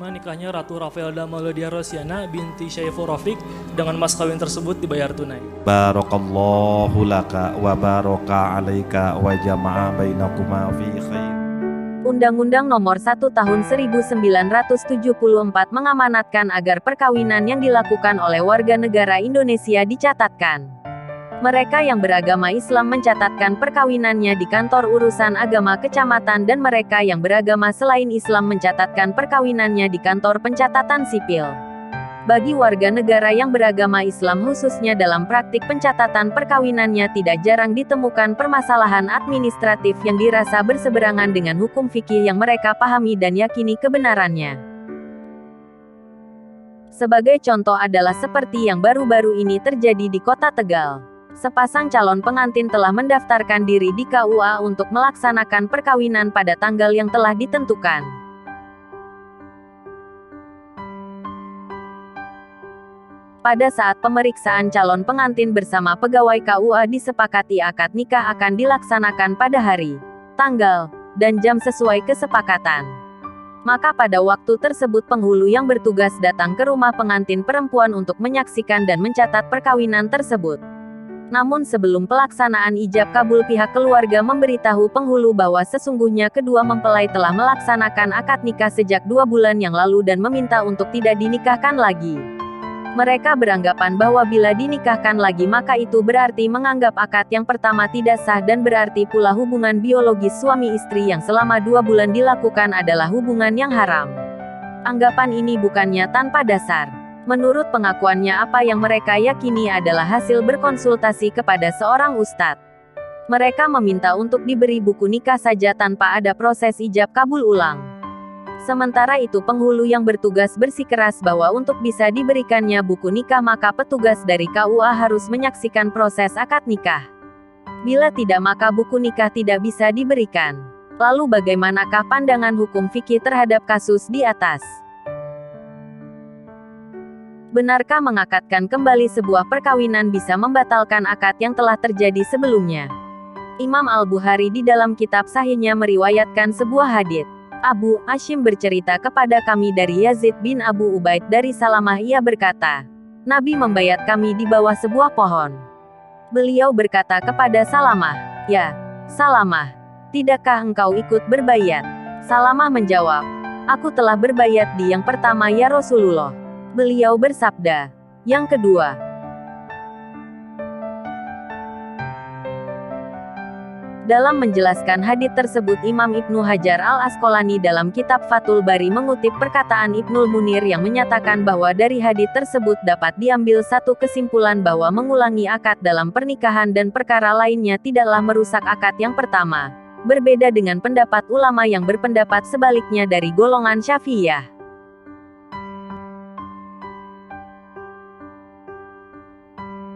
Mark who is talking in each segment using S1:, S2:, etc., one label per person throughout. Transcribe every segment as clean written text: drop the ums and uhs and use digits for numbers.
S1: menerima nikahnya Ratu Rafaelda Maulida Rosiana binti Syaiful Rafiq dengan mas kawin tersebut dibayar tunai.
S2: Barakallahu laka wa baraka alaika wa jama'a bainakuma fi khair.
S3: Undang-Undang Nomor 1 Tahun 1974 mengamanatkan agar perkawinan yang dilakukan oleh warga negara Indonesia dicatatkan. Mereka yang beragama Islam mencatatkan perkawinannya di kantor urusan agama kecamatan dan mereka yang beragama selain Islam mencatatkan perkawinannya di kantor pencatatan sipil. Bagi warga negara yang beragama Islam khususnya dalam praktik pencatatan perkawinannya tidak jarang ditemukan permasalahan administratif yang dirasa berseberangan dengan hukum fikih yang mereka pahami dan yakini kebenarannya. Sebagai contoh adalah seperti yang baru-baru ini terjadi di Kota Tegal. Sepasang calon pengantin telah mendaftarkan diri di KUA untuk melaksanakan perkawinan pada tanggal yang telah ditentukan. Pada saat pemeriksaan calon pengantin bersama pegawai KUA disepakati akad nikah akan dilaksanakan pada hari, tanggal, dan jam sesuai kesepakatan. Maka pada waktu tersebut penghulu yang bertugas datang ke rumah pengantin perempuan untuk menyaksikan dan mencatat perkawinan tersebut. Namun sebelum pelaksanaan ijab kabul pihak keluarga memberitahu penghulu bahwa sesungguhnya kedua mempelai telah melaksanakan akad nikah sejak 2 bulan yang lalu dan meminta untuk tidak dinikahkan lagi. Mereka beranggapan bahwa bila dinikahkan lagi maka itu berarti menganggap akad yang pertama tidak sah dan berarti pula hubungan biologis suami istri yang selama 2 bulan dilakukan adalah hubungan yang haram. Anggapan ini bukannya tanpa dasar. Menurut pengakuannya apa yang mereka yakini adalah hasil berkonsultasi kepada seorang ustadz. Mereka meminta untuk diberi buku nikah saja tanpa ada proses ijab kabul ulang. Sementara itu penghulu yang bertugas bersikeras bahwa untuk bisa diberikannya buku nikah maka petugas dari KUA harus menyaksikan proses akad nikah. Bila tidak maka buku nikah tidak bisa diberikan. Lalu bagaimanakah pandangan hukum fikih terhadap kasus di atas? Benarkah mengakadkan kembali sebuah perkawinan bisa membatalkan akad yang telah terjadi sebelumnya? Imam Al-Bukhari di dalam kitab sahihnya meriwayatkan sebuah hadits. Abu Hashim bercerita kepada kami dari Yazid bin Abu Ubaid dari Salamah, ia berkata, Nabi membayat kami di bawah sebuah pohon. Beliau berkata kepada Salamah, "Ya, Salamah, tidakkah engkau ikut berbayat?" Salamah menjawab, "Aku telah berbayat di yang pertama ya Rasulullah." Beliau bersabda, "Yang kedua." Dalam menjelaskan hadits tersebut Imam Ibnu Hajar Al-Asqalani dalam kitab Fathul Bari mengutip perkataan Ibnul Munir yang menyatakan bahwa dari hadits tersebut dapat diambil satu kesimpulan bahwa mengulangi akad dalam pernikahan dan perkara lainnya tidaklah merusak akad yang pertama. Berbeda dengan pendapat ulama yang berpendapat sebaliknya dari golongan Syafi'iyah.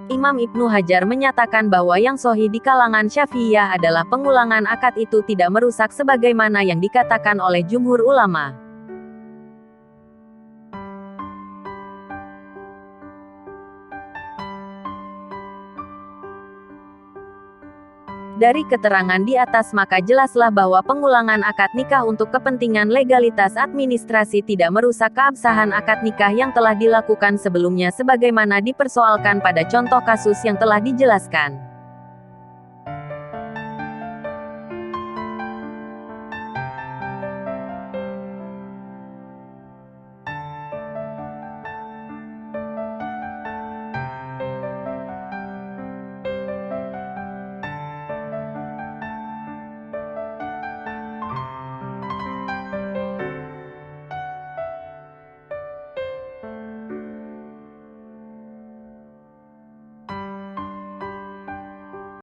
S3: Imam Ibnu Hajar menyatakan bahwa yang sahih di kalangan Syafi'iyah adalah pengulangan akad itu tidak merusak sebagaimana yang dikatakan oleh jumhur ulama. Dari keterangan di atas maka jelaslah bahwa pengulangan akad nikah untuk kepentingan legalitas administrasi tidak merusak keabsahan akad nikah yang telah dilakukan sebelumnya sebagaimana dipersoalkan pada contoh kasus yang telah dijelaskan.